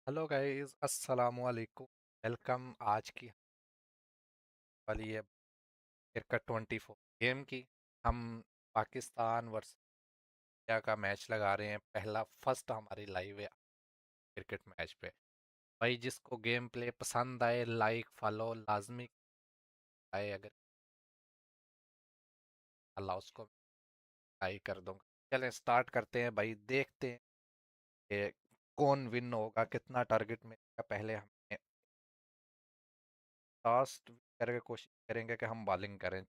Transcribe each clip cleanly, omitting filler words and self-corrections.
Hello guys, अस्सलाम वालेकुम। Welcome आज की वाली है क्रिकेट 24 गेम की। हम पाकिस्तान वर्सेस इंडिया का मैच लगा रहे हैं। पहला फर्स्ट हमारी लाइव है क्रिकेट मैच पे। भाई जिसको गेम प्ले पसंद आए लाइक फॉलो लाजमी आए, अगर अल्लाह उसको लाइक कर दूंगा। चलें स्टार्ट करते हैं भाई, देखते हैं कि कौन विन होगा, कितना टारगेट मिलेगा। पहले हमें टॉस करके कोशिश करेंगे कि हम बॉलिंग करें,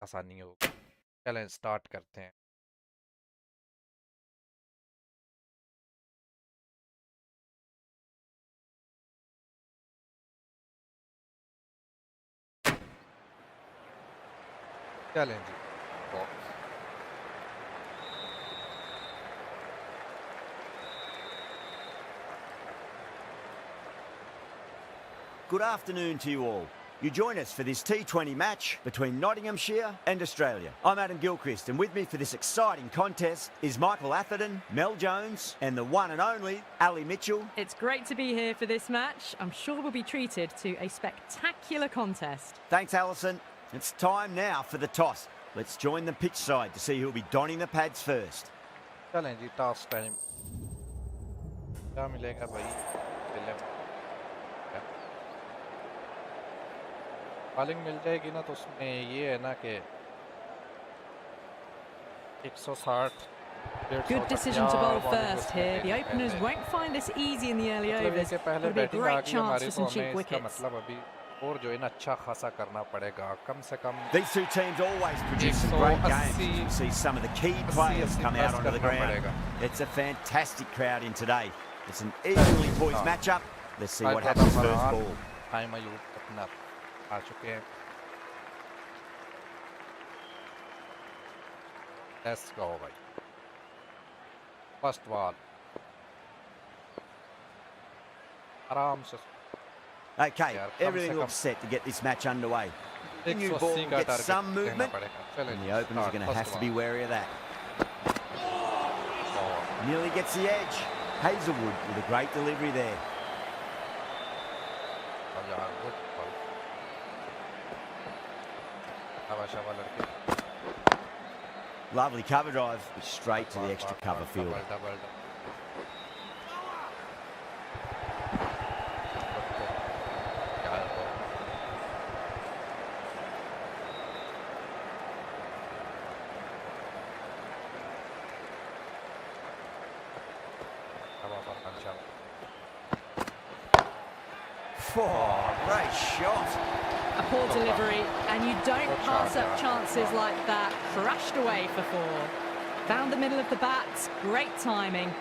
आसानी होगी। चलें स्टार्ट करते हैं। चलें जी। तो Good afternoon to you all. You join us for this T20 match between Nottinghamshire and Australia. I'm Adam Gilchrist, and with me for this exciting contest is Michael Atherton, Mel Jones, and the one and only Ali Mitchell. It's great to be here for this match. I'm sure we'll be treated to a spectacular contest. Thanks, Alison. It's time now for the toss. Let's join the pitch side to see who'll be donning the pads first. चलें जी, toss time क्या मिलेगा भाई? Bowling मिल जाएगी ना, तो उसमें ये है ना कि 160 Good decision to bowl first here. The openers won't find this easy in the early मतलब ये overs. कि पहले It'll be a बैटिंग आ great गई chance हमारी, for तो some हमें cheap इसका wickets. मतलब अभी और जो है ना अच्छा खासा करना पड़ेगा, कम से कम These two teams always produce some great games. You see some of the key players come out onto the ground. It's a fantastic crowd in today. It's an evenly poised matchup. Let's see what happens first ball. Time Ayub अपना आ चुके हैं। Let's go भाई, first ball आराम से। Okay, everything looks set to get this match underway. The new ball gets some movement, and the openers are going to have to be wary of that. Nearly gets the edge. Hazelwood with a great delivery there. Lovely cover drive, straight to the extra cover field. Oh, great shot. A poor delivery, and you don't pass up chances like that. Crashed away for four. Found the middle of the bat, great timing.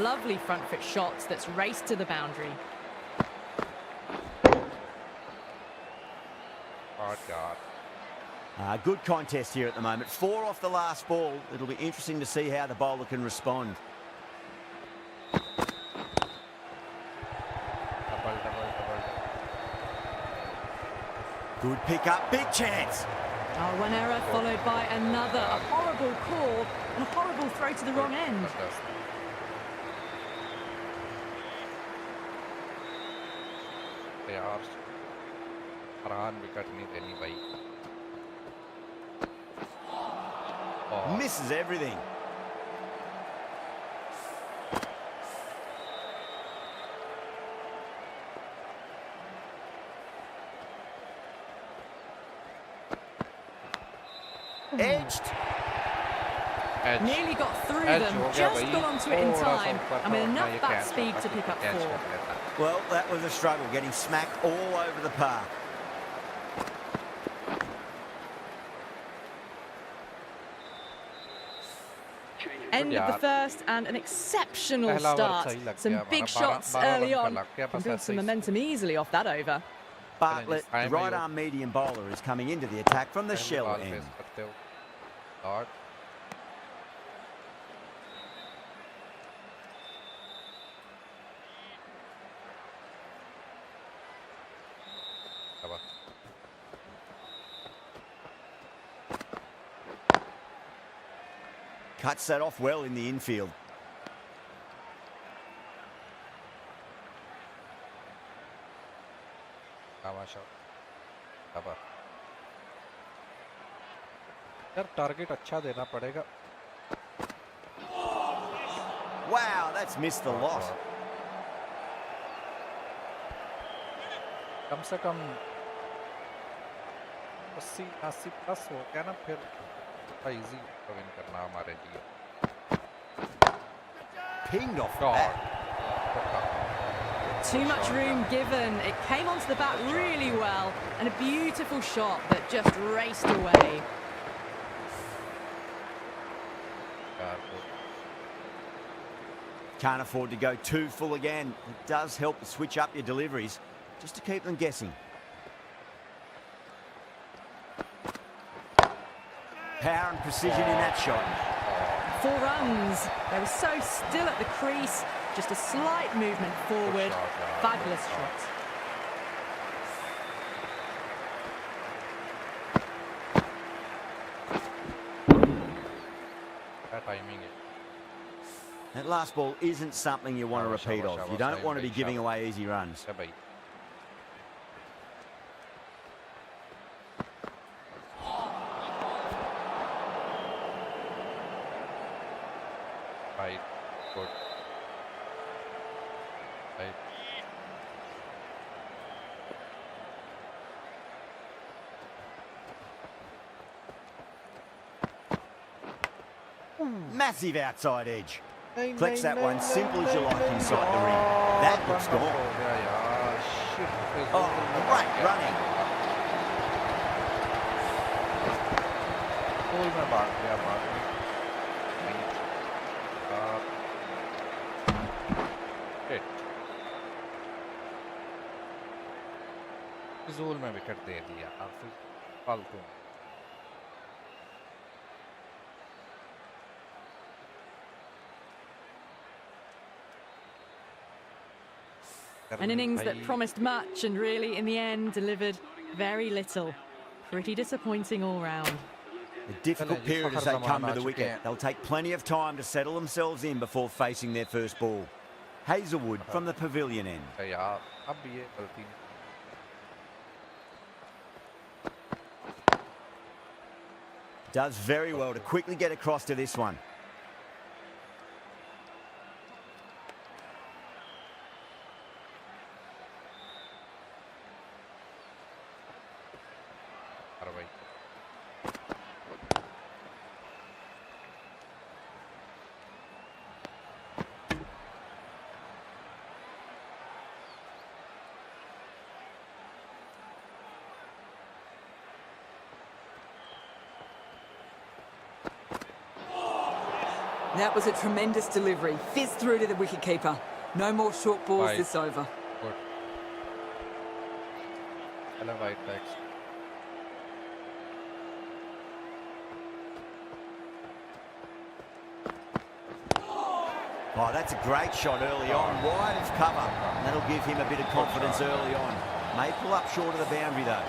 Lovely front foot shots that's raced to the boundary. Oh God. Good contest here at the moment. 4 off the last ball. It'll be interesting to see how the bowler can respond. Good pick up, big chance. Oh, one error followed by another. A horrible call and a horrible throw to the wrong end. यार Farhan wicket नहीं देनी भाई। Misses everything. Edged. Nearly got through them, just got onto it in time, and with enough bat speed to pick up 4. Well, that was a struggle, getting smacked all over the park. End of the first and an exceptional start. Some big shots early on. Can build some momentum easily off that over. Bartlett, the right arm medium bowler, is coming into the attack from the shell end. Cuts that off well in the infield. अब यार target अच्छा देना पड़ेगा। Wow, that's missed the lot. कम से कम 80-80 plus हो गया ना, फिर इजी विन करना हमारे लिए। Pinged off the bat. Too much room given. It came onto the bat really well, and a beautiful shot that just raced away. Can't afford to go too full again. It does help to switch up your deliveries, just to keep them guessing. Power and precision in that shot. 4 runs. They were so still at the crease. Just a slight movement forward. Fabulous shot. That timing is. That last ball isn't something you want to repeat of. You don't want to be giving away easy runs. Right, good. Right. Massive outside edge. Flex that one simple as you like inside the ring. That looks gone. Oh, great running. फिजूल में wicket दे दिया फालतू। An innings that promised much and really, in the end, delivered very little. Pretty disappointing all round. A difficult period as they come to the wicket. They'll take plenty of time to settle themselves in before facing their first ball. Hazelwood from the pavilion end. Does very well to quickly get across to this one. That was a tremendous delivery. Fizzed through to the wicketkeeper. No more short balls this over. Good. Hello, white backs. Oh, that's a great shot early on. Wide of cover. And that'll give him a bit of confidence early on. May pull up short of the boundary, though.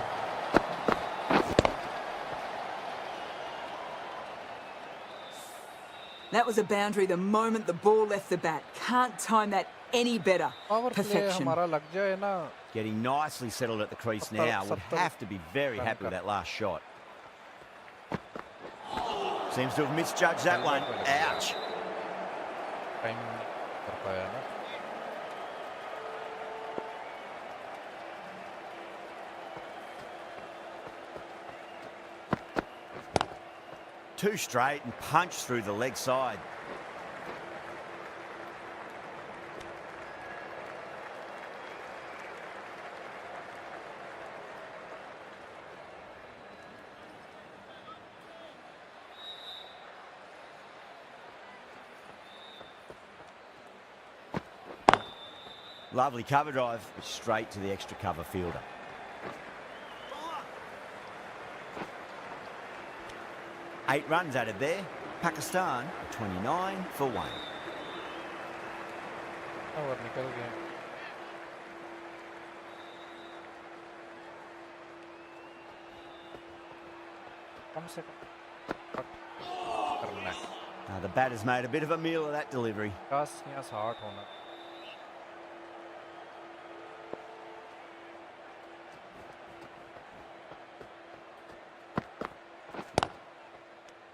That was a boundary the moment the ball left the bat. Can't time that any better. Perfection. Getting nicely settled at the crease now. Would have to be very happy with that last shot. Seems to have misjudged that one. Ouch. Too straight and punched through the leg side. Lovely cover drive, straight to the extra cover fielder. Eight runs added there. Pakistan 29 for 1. और निकल गए। कम से कम करना है। Now the batter's made a bit of a meal of that delivery. 10 या 60 होना।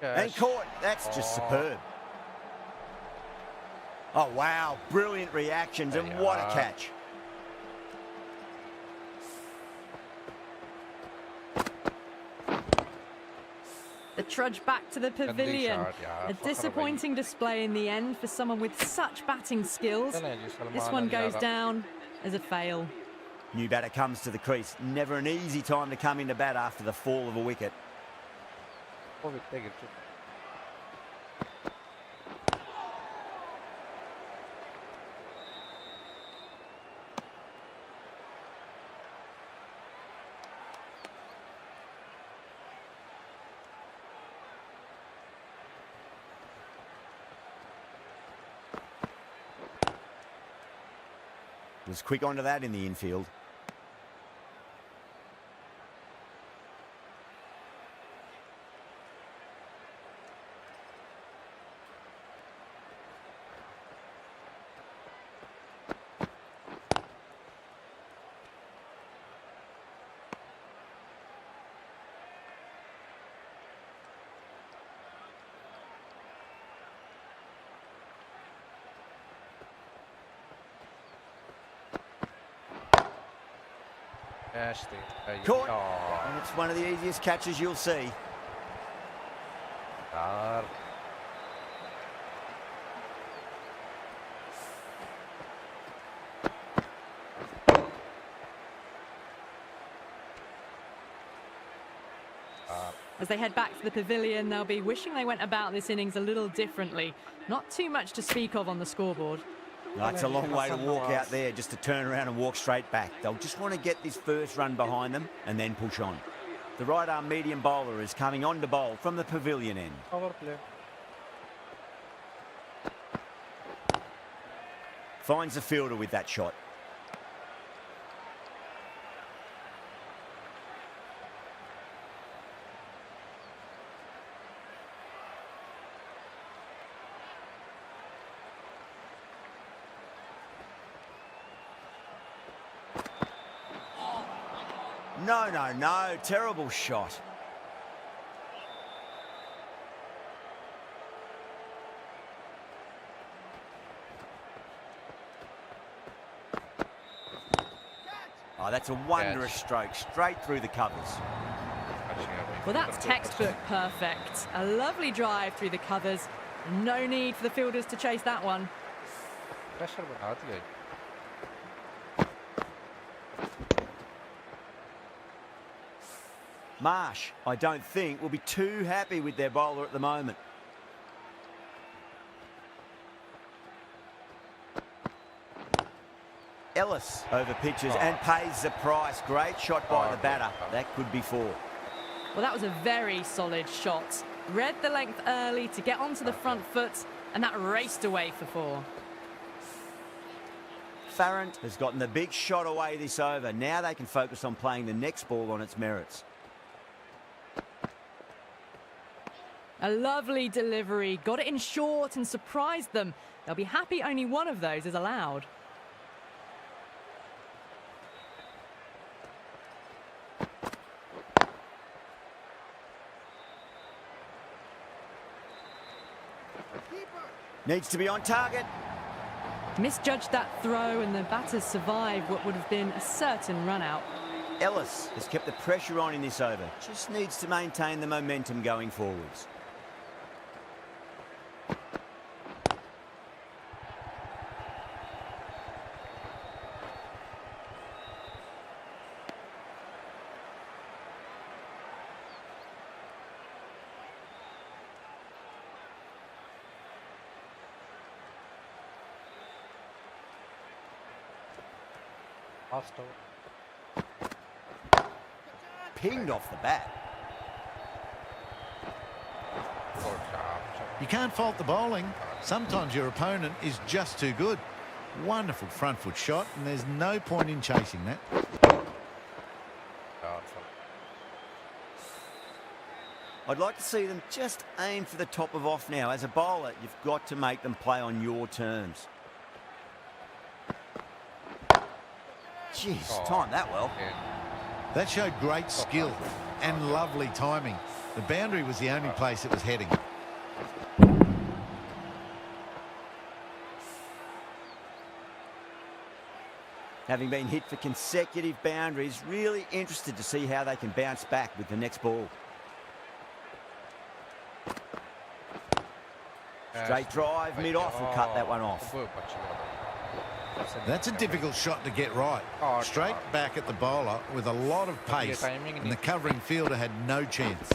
And caught. That's just superb. Oh, wow. Brilliant reactions, and what a catch. The trudge back to the pavilion. A disappointing display in the end for someone with such batting skills. This one goes down as a fail. New batter comes to the crease. Never an easy time to come into bat after the fall of a wicket. Was quick onto that in the infield. Caught. And it's one of the easiest catches you'll see. As they head back to the pavilion, they'll be wishing they went about this innings a little differently. Not too much to speak of on the scoreboard. That's a long way to walk out there just to turn around and walk straight back. They'll just want to get this first run behind them and then push on. The right-arm medium bowler is coming on to bowl from the pavilion end. Finds the fielder with that shot. No. Terrible shot. Oh, that's a wondrous stroke. Straight through the covers. Well, that's textbook perfect. A lovely drive through the covers. No need for the fielders to chase that one. Marsh, I don't think, will be too happy with their bowler at the moment. Ellis over pitches and pays the price. Great shot by the batter. That could be four. Well, that was a very solid shot. Read the length early to get onto the front foot, and that raced away for four. Farrant has gotten the big shot away this over. Now they can focus on playing the next ball on its merits. A lovely delivery, got it in short and surprised them. They'll be happy only one of those is allowed. Needs to be on target. Misjudged that throw and the batters survived what would have been a certain run out. Ellis has kept the pressure on in this over. Just needs to maintain the momentum going forwards. Pinged off the bat. You can't fault the bowling. Sometimes your opponent is just too good. Wonderful front foot shot, and there's no point in chasing that. I'd like to see them just aim for the top of off now. As a bowler, you've got to make them play on your terms. Jeez, timed that well. That showed great skill and lovely timing. The boundary was the only place it was heading. Having been hit for consecutive boundaries, really interested to see how they can bounce back with the next ball. Straight drive, mid-off, will cut that one off. That's a difficult shot to get right. Straight back at the bowler with a lot of pace, and the covering fielder had no chance.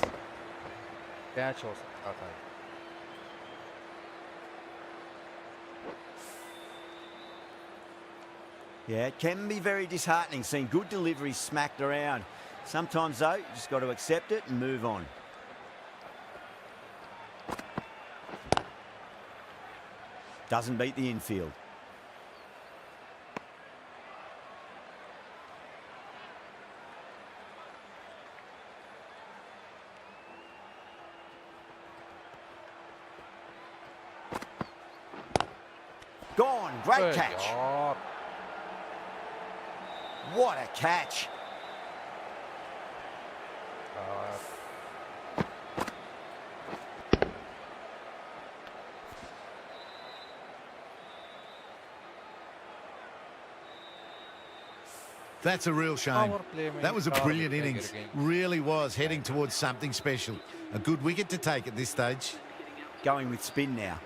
Yeah, it can be very disheartening seeing good deliveries smacked around. Sometimes, though, you just got to accept it and move on. Doesn't beat the infield. Gone, great catch. What a catch. That's a real shame. That was a brilliant innings. Really was heading towards something special. A good wicket to take at this stage. Going with spin now.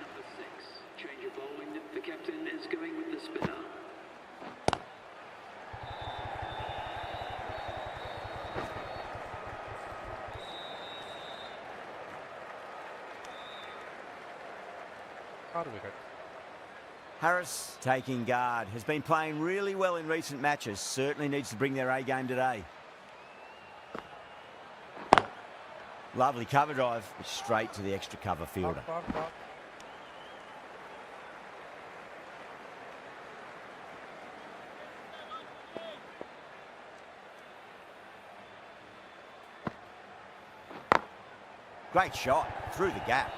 Change of bowling. The captain is going with the spinner. Harris taking guard. Has been playing really well in recent matches. Certainly needs to bring their A game today. Lovely cover drive. Straight to the extra cover fielder. Great shot through the gap.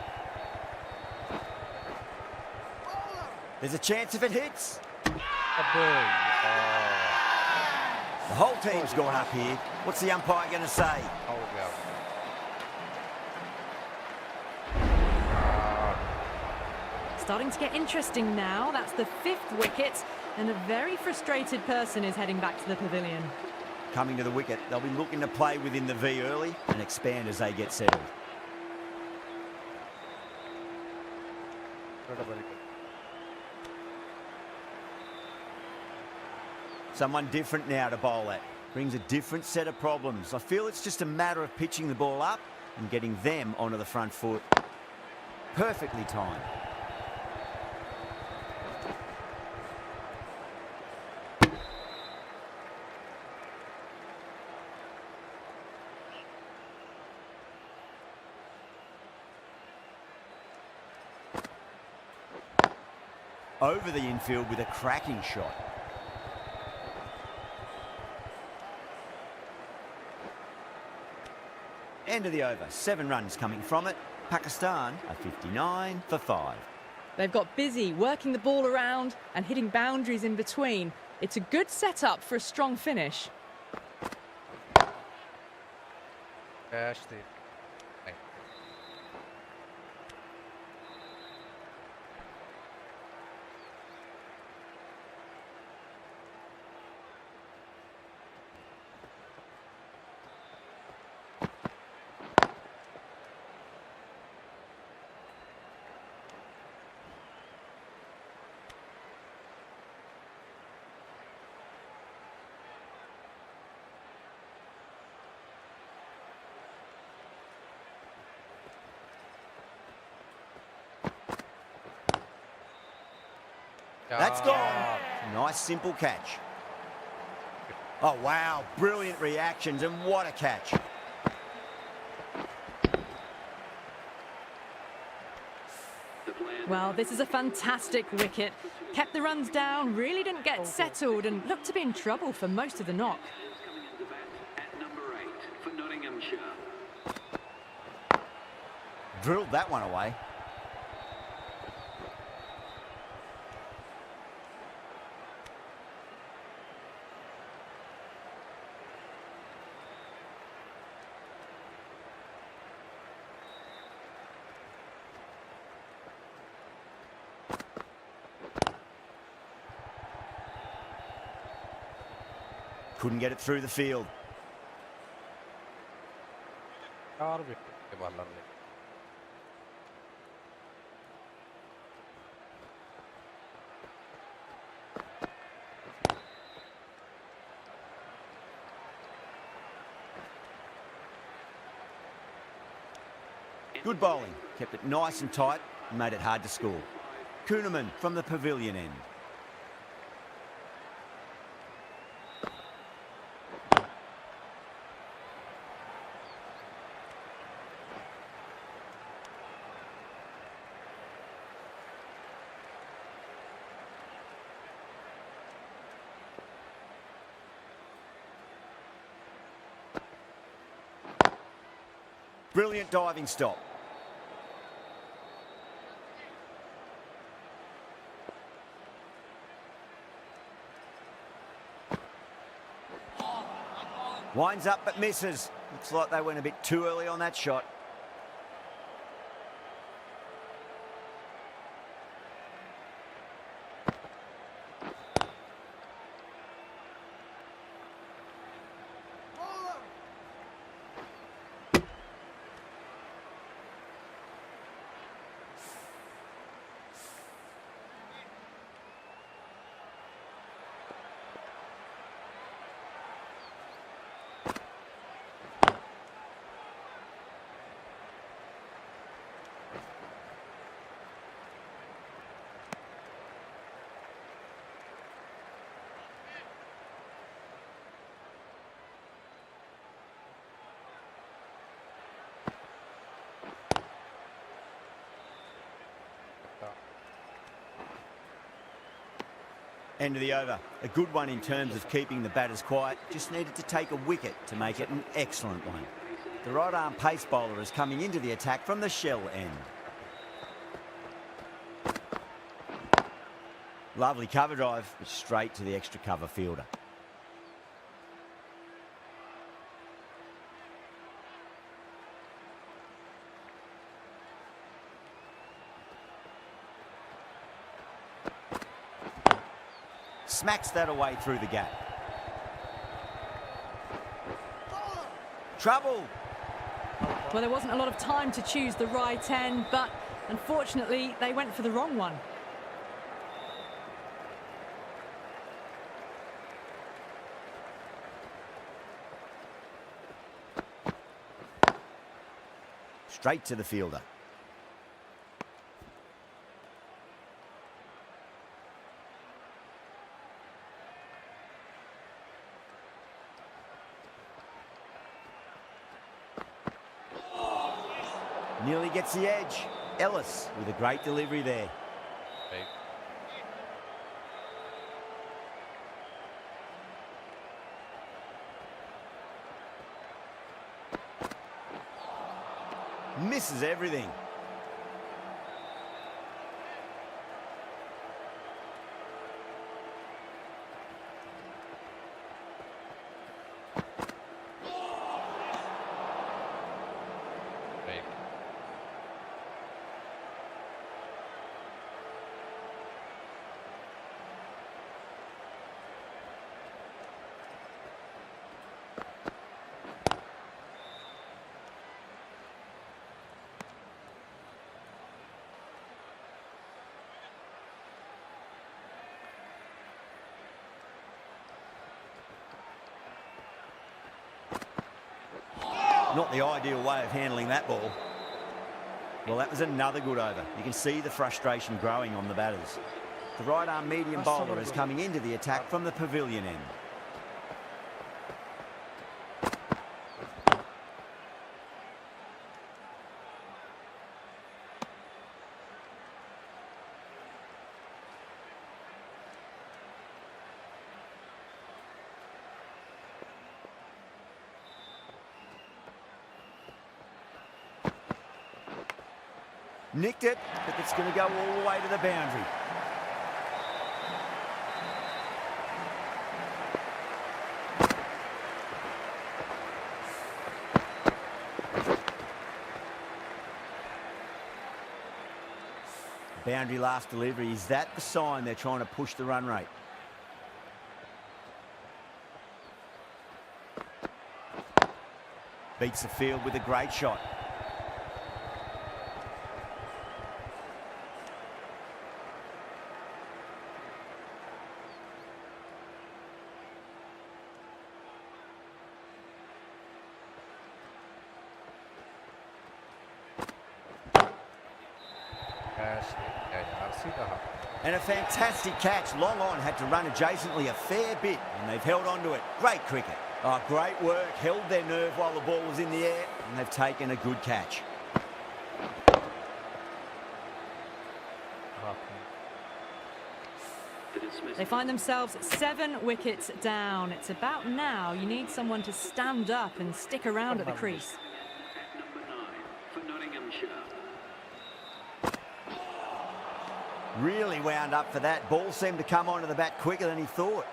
There's a chance if it hits. The whole team's gone up here. What's the umpire going to say? Starting to get interesting now. That's the 5th wicket, and a very frustrated person is heading back to the pavilion. Coming to the wicket, they'll be looking to play within the V early and expand as they get settled. Someone different now to bowl at. Brings a different set of problems. I feel it's just a matter of pitching the ball up and getting them onto the front foot. Perfectly timed. Over the infield with a cracking shot. End of the over. 7 runs coming from it. Pakistan are 59 for 5. They've got busy working the ball around and hitting boundaries in between. It's a good setup for a strong finish. That's gone. Nice, simple catch. Oh, wow. Brilliant reactions, and what a catch. Well, this is a fantastic wicket. Kept the runs down, really didn't get settled, and looked to be in trouble for most of the knock. Coming into bat at number 8 for Nottinghamshire. Drilled that one away. Couldn't get it through the field. 4 wicket के bowler ले Good bowling. Kept it nice and tight and made it hard to score. Kuhneman from the pavilion end. Brilliant diving stop. Winds up but misses. Looks like they went a bit too early on that shot. End of the over. A good one in terms of keeping the batters quiet. Just needed to take a wicket to make it an excellent one. The right arm pace bowler is coming into the attack from the shell end. Lovely cover drive, but straight to the extra cover fielder. Smacks that away through the gap. Trouble. Well, there wasn't a lot of time to choose the right end, but unfortunately, they went for the wrong one. Straight to the fielder. Nearly gets the edge. Ellis with a great delivery there. Big. Misses everything. Big. Not the ideal way of handling that ball. Well, that was another good over. You can see the frustration growing on the batters. The right arm medium bowler is coming into the attack from the pavilion end. Nicked it, but it's going to go all the way to the boundary. Boundary last delivery. Is that the sign they're trying to push the run rate? Beats the field with a great shot. And a fantastic catch. Long on had to run adjacently a fair bit, and they've held on to it. Great cricket. Oh, great work. Held their nerve while the ball was in the air, and they've taken a good catch. They find themselves 7 wickets down. It's about now you need someone to stand up and stick around at the crease. At number 9 for Nottinghamshire. Really wound up for that. Ball seemed to come onto the bat quicker than he thought.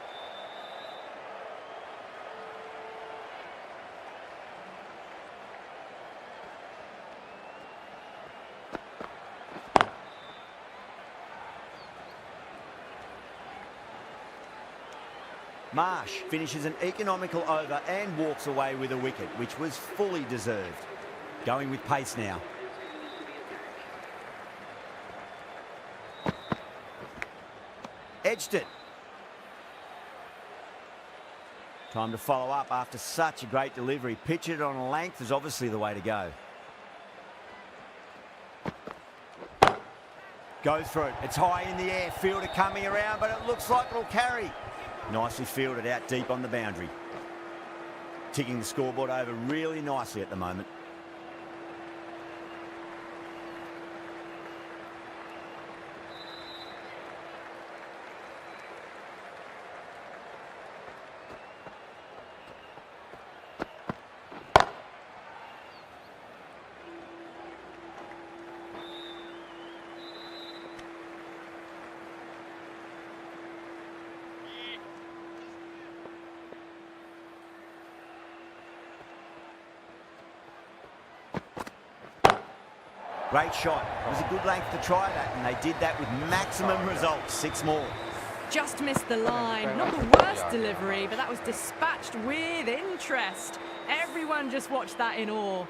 Marsh finishes an economical over and walks away with a wicket, which was fully deserved. Going with pace now. Edged it. Time to follow up after such a great delivery. Pitch it on a length is obviously the way to go. Go through it. It's high in the air. Fielder coming around, but it looks like it'll carry. Nicely fielded out deep on the boundary. Ticking the scoreboard over really nicely at the moment. Great shot. It was a good length to try that, and they did that with maximum results. 6 more. Just missed the line. Not the worst delivery, but that was dispatched with interest. Everyone just watched that in awe.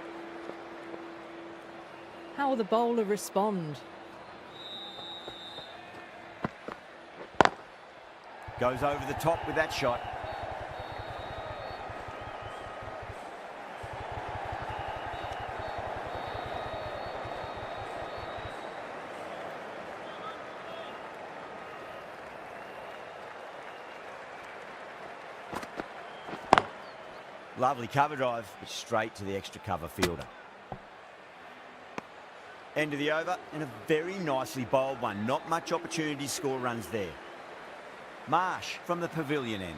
How will the bowler respond? Goes over the top with that shot. Lovely cover drive, but straight to the extra cover fielder. End of the over, and a very nicely bowled one. Not much opportunity to score runs there. Marsh from the pavilion end.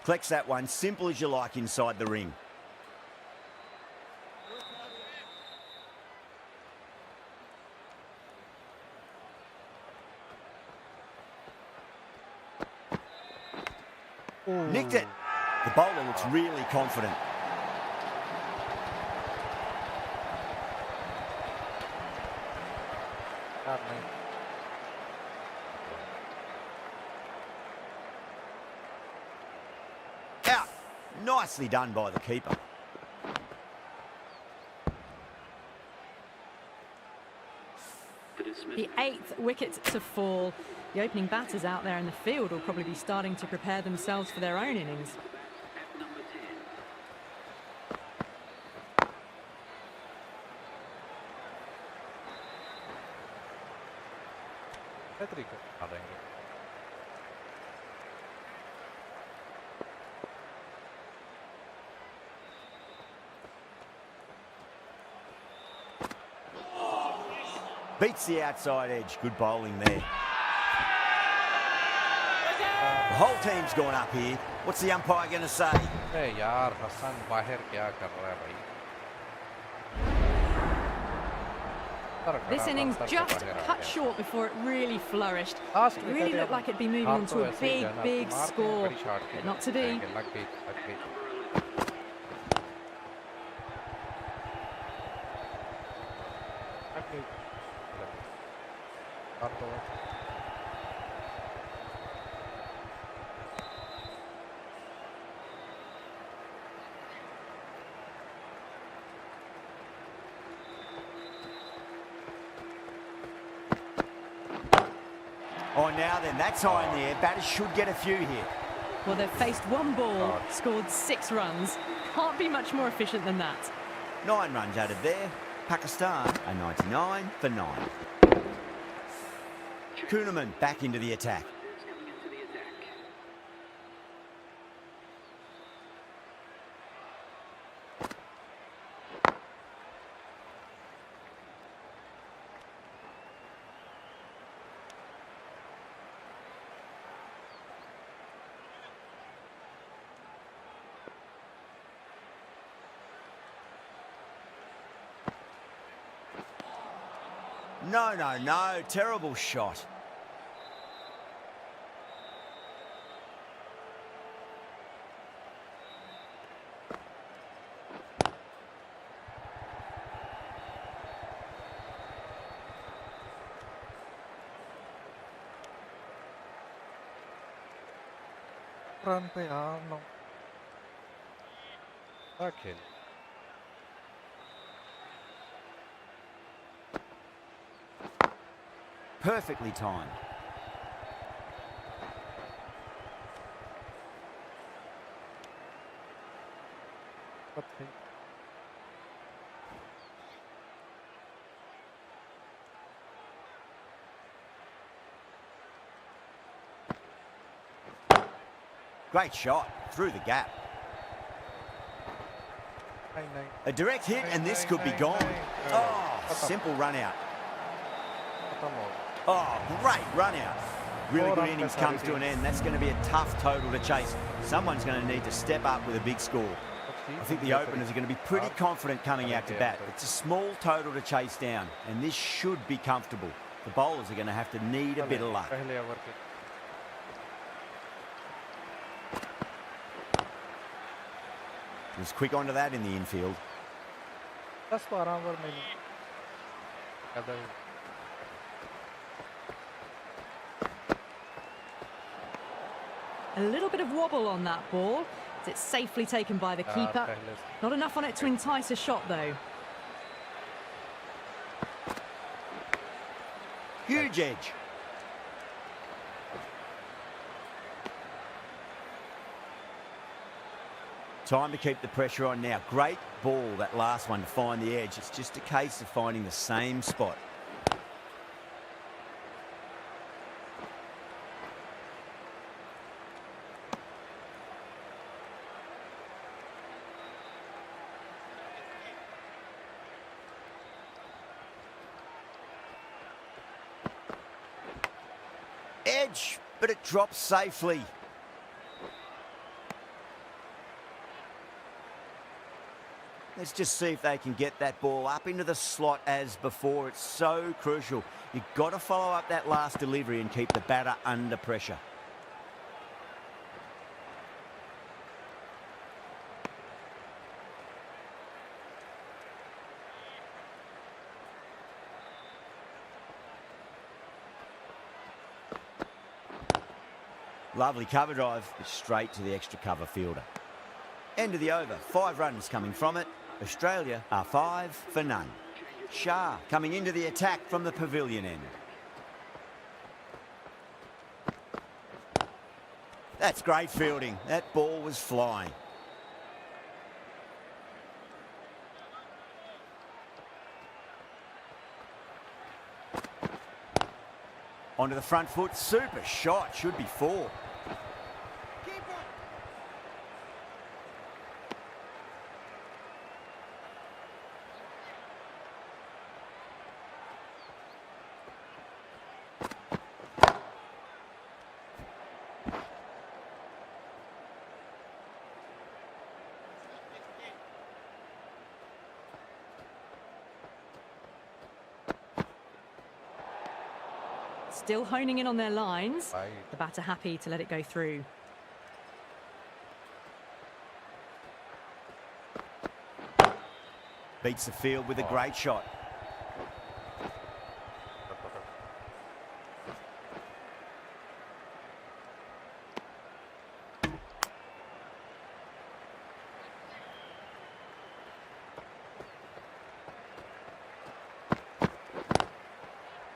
Collects that one, simple as you like inside the ring. Nicked it. The bowler looks really confident. Out. Nicely done by the keeper. The 8th wicket to fall. The opening batters out there in the field will probably be starting to prepare themselves for their own innings. At number 10. Beats the outside edge. Good bowling there. The whole team's gone up here. What's the umpire going to say? अरे यार हसन बाहर क्या कर रहा है भाई? This innings just cut short before it really flourished. It really looked like it'd be moving on to a big, big score, but not to be. Oh, now then, that's high in the air. Batters should get a few here. Well, they've faced one ball, scored 6 runs. Can't be much more efficient than that. 9 runs added there. Pakistan a 99 for 9. Kuhneman back into the attack. Is coming into the attack. No, no, no. Terrible shot. Run पे यार 9 क्या खेल Perfectly timed. पत्ते Great shot. Through the gap. नहीं नहीं A direct hit and this could be gone. Oh, simple run out. खत्म हो गया Oh, great run out. Really Four good runs innings per comes to side. an end. That's going to be a tough total to chase. Someone's going to need to step up with a big score. I think the openers are going to be pretty confident coming out to bat. It's a small total to chase down, and this should be comfortable. The bowlers are going to have to need a bit of luck. पहले over के Was quick onto that in the infield. 10-12 over में कदर A little bit of wobble on that ball. It's safely taken by the keeper. पहले से Not enough on it to entice a shot, though. Huge edge. Time to keep the pressure on now. Great ball, that last one, to find the edge. It's just a case of finding the same spot. Edge, but it drops safely. Let's just see if they can get that ball up into the slot as before. It's so crucial. You've got to follow up that last delivery and keep the batter under pressure. Lovely cover drive, but straight to the extra cover fielder. End of the over, 5 runs coming from it. Australia are 5 for none. Shah coming into the attack from the pavilion end. That's great fielding. That ball was flying. Onto the front foot, super shot, should be 4. Still honing in on their lines. Right. The batter happy to let it go through. Beats the field with a great shot.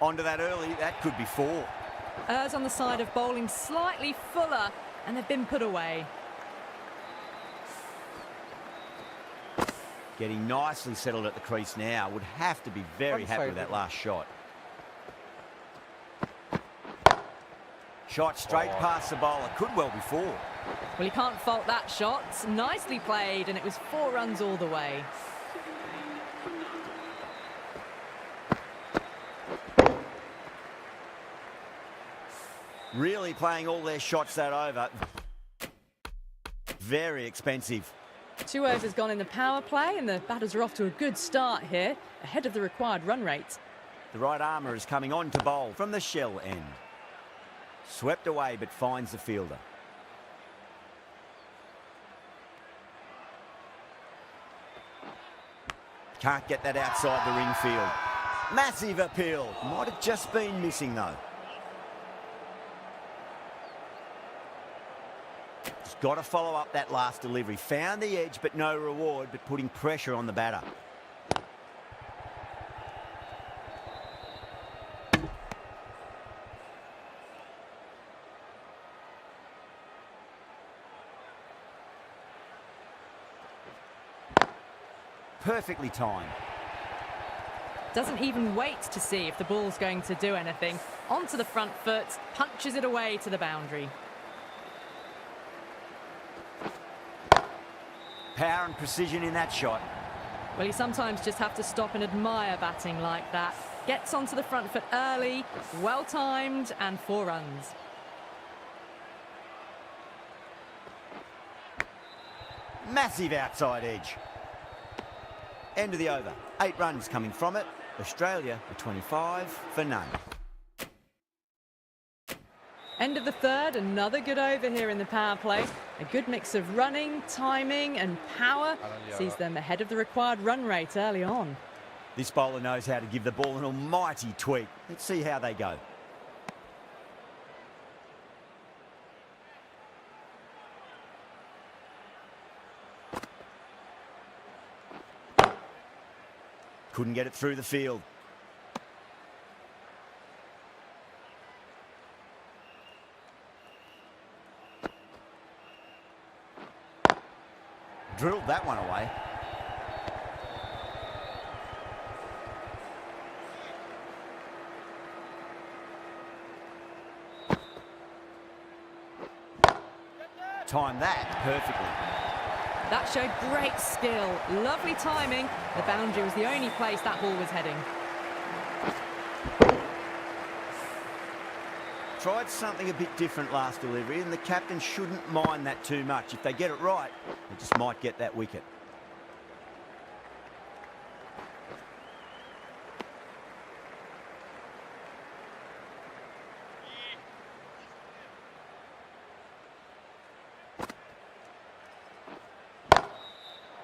Onto that early, that could be 4. errs on the side of bowling slightly fuller, and they've been put away. Getting nicely settled at the crease now. Would have to be very happy with that last shot. Shot straight past the bowler. Could well be 4. Well, you can't fault that shot. Nicely played, and it was 4 runs all the way. Really playing all their shots that over. Very expensive. 2 overs gone in the power play, and the batters are off to a good start here, ahead of the required run rate. The right armour is coming on to bowl from the shell end. Swept away, but finds the fielder. Can't get that outside the ring field. Massive appeal. Might have just been missing, though. Just got to follow up that last delivery. Found the edge, but no reward, but putting pressure on the batter. Perfectly timed. Doesn't even wait to see if the ball's going to do anything. Onto the front foot, punches it away to the boundary. Power and precision in that shot. Well, you sometimes just have to stop and admire batting like that. Gets onto the front foot early, well timed, and 4 runs. Massive outside edge. End of the over. 8 runs coming from it. Australia are 25 for none. End of the third, another good over here in the power play. A good mix of running, timing and power sees them ahead of the required run rate early on. This bowler knows how to give the ball an almighty tweak. Let's see how they go. Couldn't get it through the field. Drilled that one away. Timed that perfectly. That showed great skill, lovely timing. The boundary was the only place that ball was heading. Tried something a bit different last delivery, and the captain shouldn't mind that too much. If they get it right, they just might get that wicket.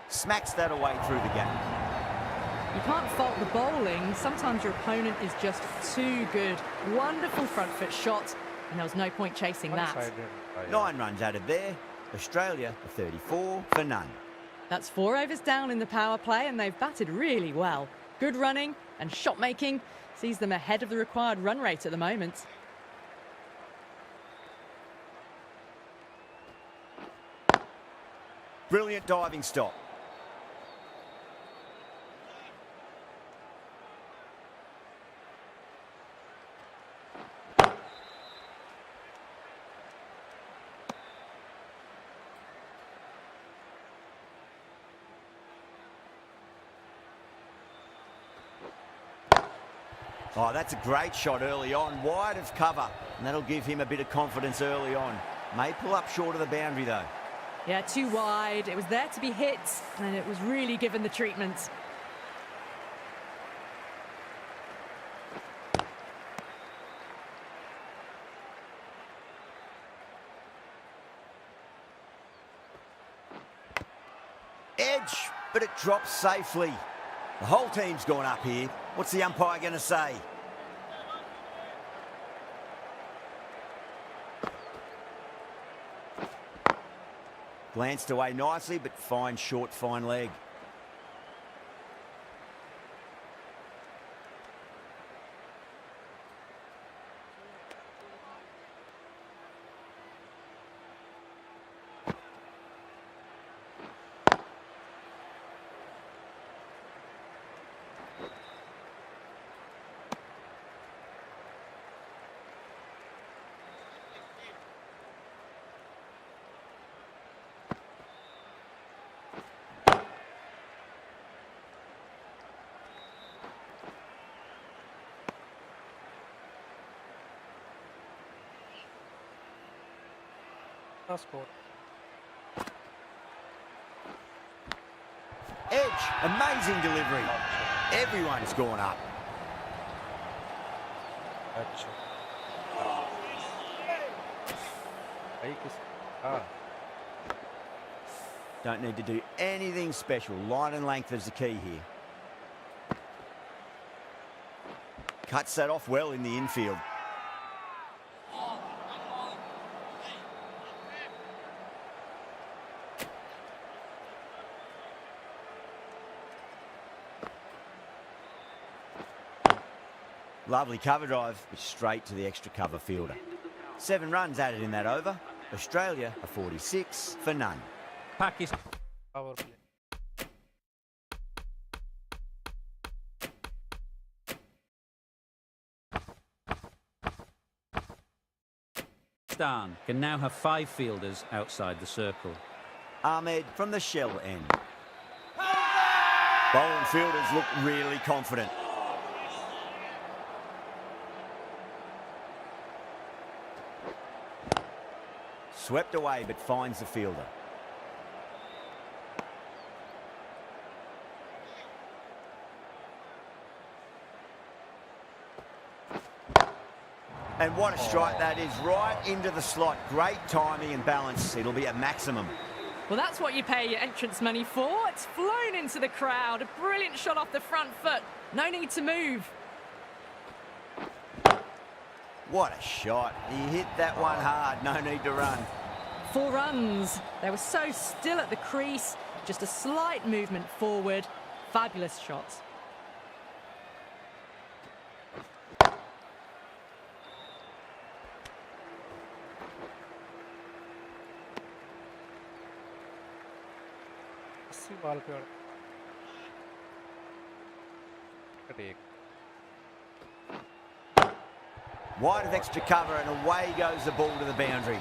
Smacks that away through the gap. You can't fault the bowling. Sometimes your opponent is just too good. Wonderful front foot shot, and there was no point chasing that. 9 runs added there. Australia are 34 for none. That's 4 overs down in the power play, and they've batted really well. Good running and shot making sees them ahead of the required run rate at the moment. Brilliant diving stop. Oh, that's a great shot early on, wide of cover, and that'll give him a bit of confidence early on. May pull up short of the boundary, though. Yeah, too wide. It was there to be hit, and it was really given the treatment. Edge, but it drops safely. The whole team's gone up here. What's the umpire going to say? Glanced away nicely, but fine short, fine leg. The score. Edge, amazing delivery. Everyone's gone up. अच्छा भाई किस Don't need to do anything special. Line and length is the key here. Cuts that off well in the infield. Lovely cover drive, but straight to the extra cover fielder. 7 runs added in that over. Australia are 46 for none. Pakistan. power play. Can now have 5 fielders outside the circle. Ahmed from the shell end. Bowling fielders look really confident. Swept away but finds the fielder. And what a strike that is, right into the slot. Great timing and balance. It'll be at maximum. Well, that's what you pay your entrance money for. It's flown into the crowd. A brilliant shot off the front foot. No need to move. What a shot. He hit that one hard. No need to run. 4 runs. They were so still at the crease. Just a slight movement forward. Fabulous shots. इसी ball पे एक Wide of extra cover and away goes the ball to the boundary.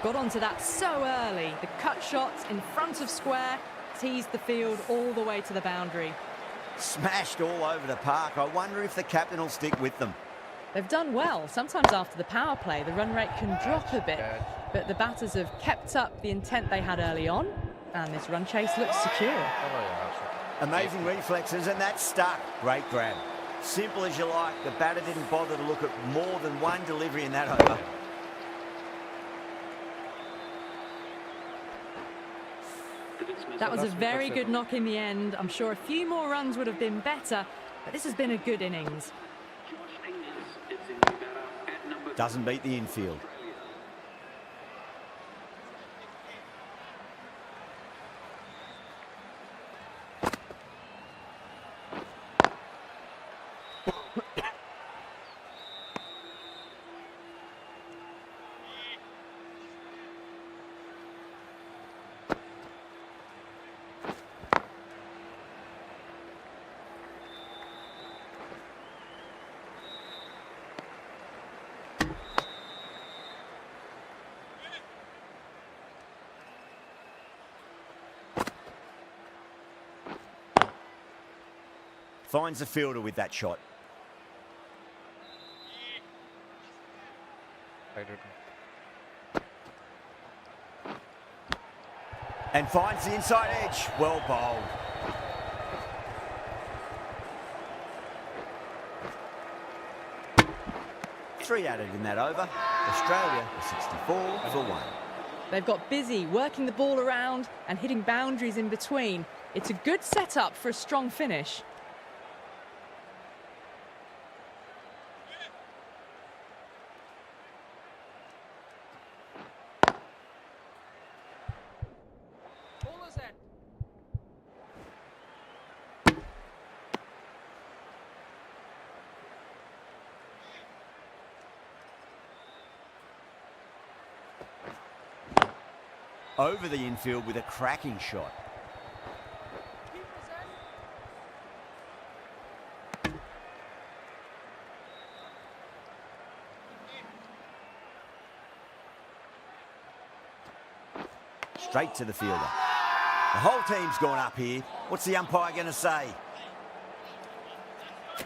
Got onto that so early. The cut shots in front of square teased the field all the way to the boundary. Smashed all over the park. I wonder if the captain will stick with them. They've done well. Sometimes after the power play, the run rate can drop a bit, but the batters have kept up the intent they had early on, and this run chase looks secure. Amazing reflexes, and that's stuck. Great grab. Simple as you like. The batter didn't bother to look at more than one delivery in that over. That was a very good knock in the end. I'm sure a few more runs would have been better, but this has been a good innings. Doesn't beat the infield. Finds the fielder with that shot. And finds the inside edge. Well bowled. Three added in that over. Australia 64 for 1. They've got busy working the ball around and hitting boundaries in between. It's a good setup for a strong finish. Over the infield with a cracking shot. Straight to the fielder. The whole team's gone up here. What's the umpire going to say?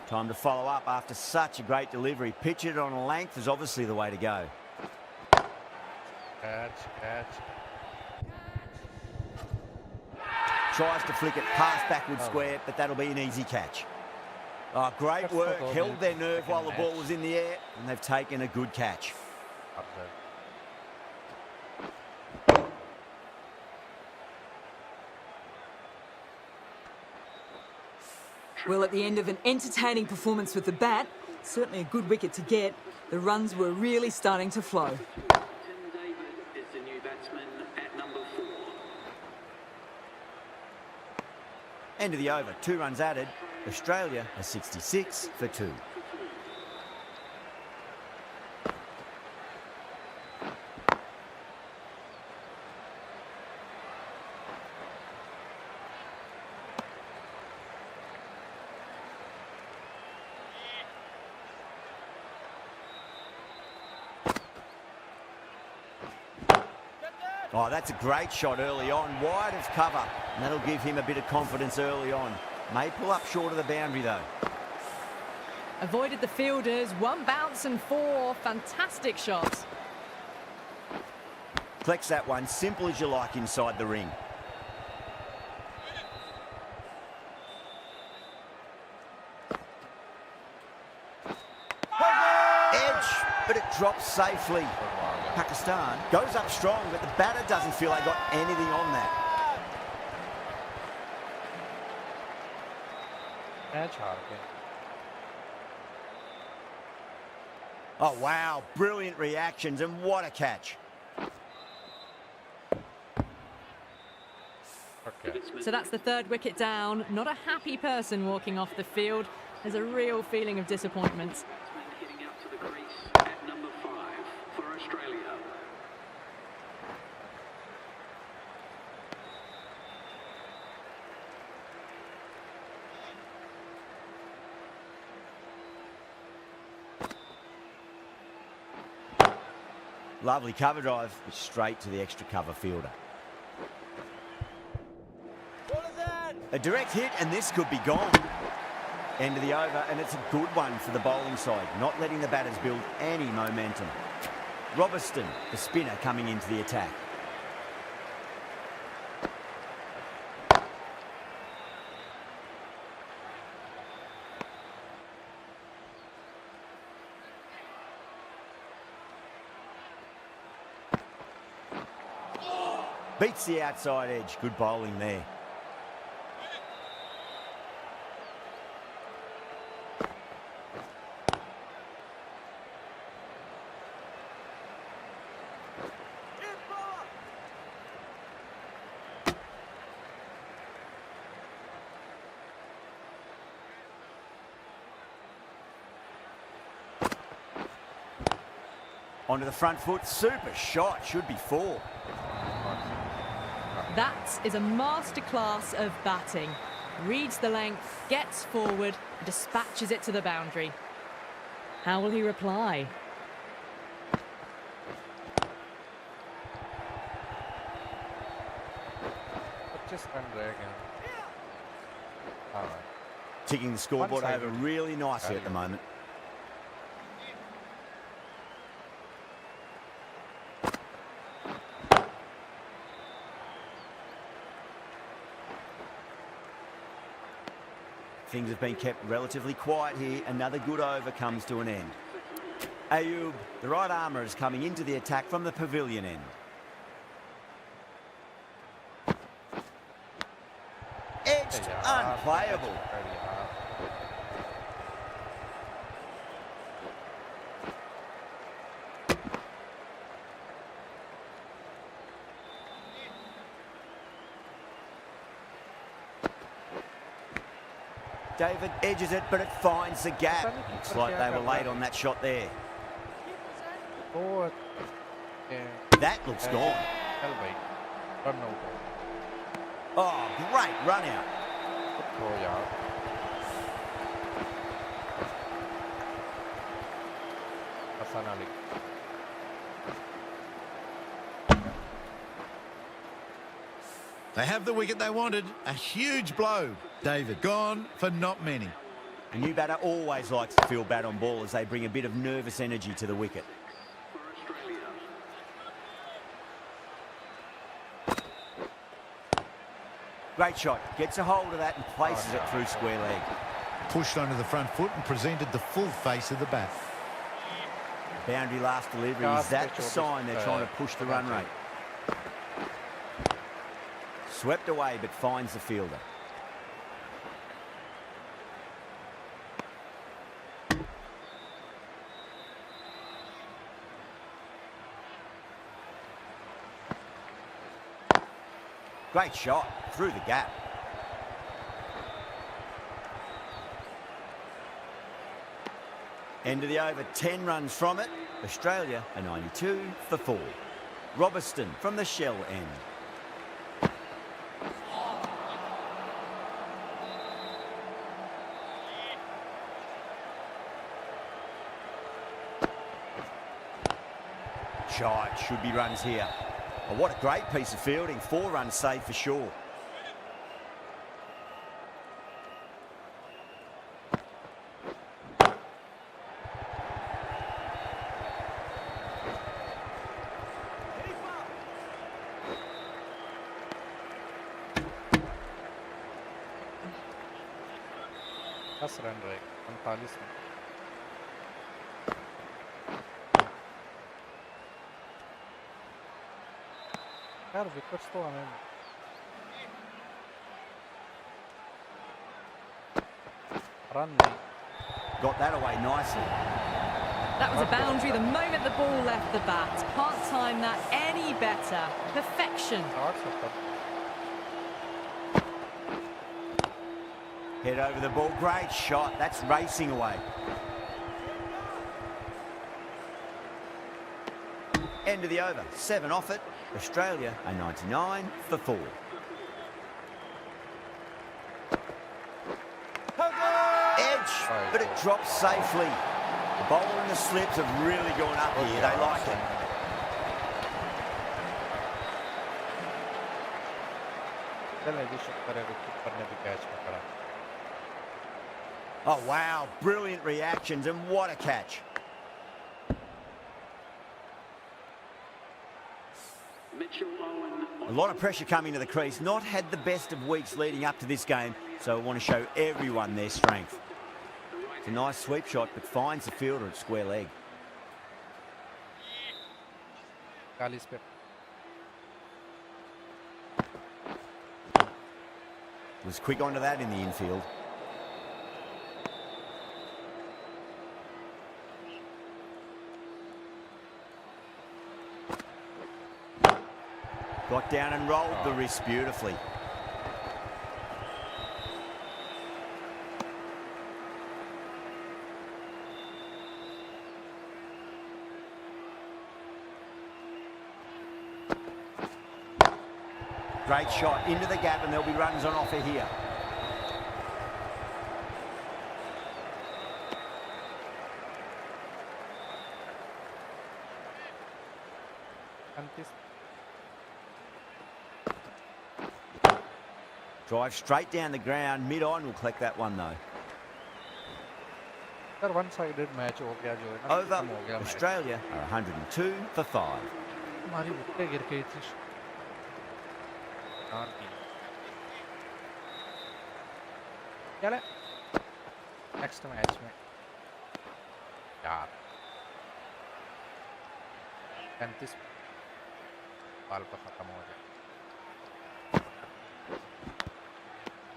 Time to follow up after such a great delivery. Pitch it on a length is obviously the way to go. Catch. Tries to flick it past backward square, but that'll be an easy catch. Oh, great That's work. not all Held good. their nerve Second while the ball match. was in the air, and they've taken a good catch. Up there. Well, at the end of an entertaining performance with the bat, certainly a good wicket to get, the runs were really starting to flow. Tim David is the new batsman at number 4. End of the over, 2 runs added. Australia are 66 for 2. Oh, that's a great shot early on, wide of cover, and that'll give him a bit of confidence early on. May pull up short of the boundary though. Avoided the fielders, 1 bounce and 4. Fantastic shots. Collects that one, simple as you like inside the ring. Edge, but it drops safely. Pakistan goes up strong, but the batter doesn't feel they got anything on that. Catch hard again. Oh, wow, brilliant reactions, and what a catch. Okay. So that's the 3rd wicket down. Not a happy person walking off the field. There's a real feeling of disappointment. Batsman heading out to the crease at number 5 for Australia. Lovely cover drive, but straight to the extra cover fielder. A direct hit, and this could be gone. End of the over, and it's a good one for the bowling side, not letting the batters build any momentum. Robertson, the spinner, coming into the attack. Beats the outside edge. Good bowling there. Onto the front foot. Super shot. Should be 4. That is a masterclass of batting. Reads the length, gets forward, dispatches it to the boundary. How will he reply? Just run there again. All right. Ticking the scoreboard One-sided. over really nicely at the moment. Things have been kept relatively quiet here. Another good over comes to an end. Ayub, the right armour, is coming into the attack from the pavilion end. Edged, unplayable. David edges it, but it finds the gap. Looks like they were late on that shot there. Forward. Yeah. That looks gone. Elevate. Run over. Oh, great run out. Throw yard. Hassan Ali. They have the wicket they wanted. A huge blow. David gone for not many. A new batter always likes to feel bat on ball as they bring a bit of nervous energy to the wicket. For Australia. Great shot. Gets a hold of that and places it through square leg. Pushed onto the front foot and presented the full face of the bat. Boundary last delivery. Is that the sign they're trying to push the run rate? Swept away but finds the fielder. Great shot through the gap. End of the over, 10 runs from it. Australia a 92 for 4. Robertson from the shell end. Shot, should be runs here. Oh, what a great piece of fielding. 4 runs saved for sure. बस run रहे 45 में यार wickets तो हमें run नहीं Got that away nicely. That was a boundary the moment the ball left the bat. Can't time that any better. Perfection. Head over the ball. Great shot. That's racing away. End of the over. 7 off it. Australia a 99 for 4. Edge, but it drops safely. The bowler and the slips have really gone up here. They like it. Oh, wow. Brilliant reactions, and what a catch. A lot of pressure coming to the crease. Not had the best of weeks leading up to this game, so I want to show everyone their strength. It's a nice sweep shot, but finds the fielder at square leg. Was quick onto that in the infield. Got down and rolled the wrist beautifully. Great shot into the gap, and there'll be runs on offer here. Drive straight down the ground. Mid-on will collect that one though. one-sided match हो गया जो है ना Over. खत्म हो गया match Australia are 102 for 5. हमारी wicket गिर गई थी और की चले नेक्स्ट मैच में यार 35 बॉल पर खत्म हो गया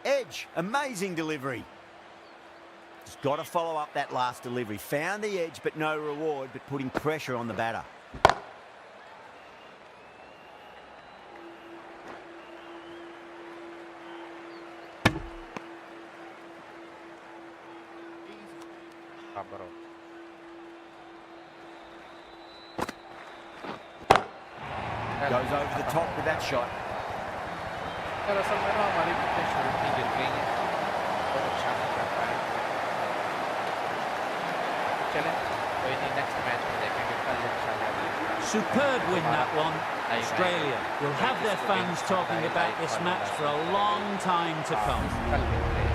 Edge, amazing delivery. Just got to follow up that last delivery. Found the edge, but no reward, but putting pressure on the batter. Goes over the top with that shot. दरअसल में ना हमारी wicket शुरू की गिर गई हैं बहुत अच्छा नहीं कर पाए चलें कोई नहीं नेक्स्ट मैच में देखेंगे कल इंशाल्लाह Superb win that one. Australia will have their fans talking about this match for a long time to come. कल मिलते हैं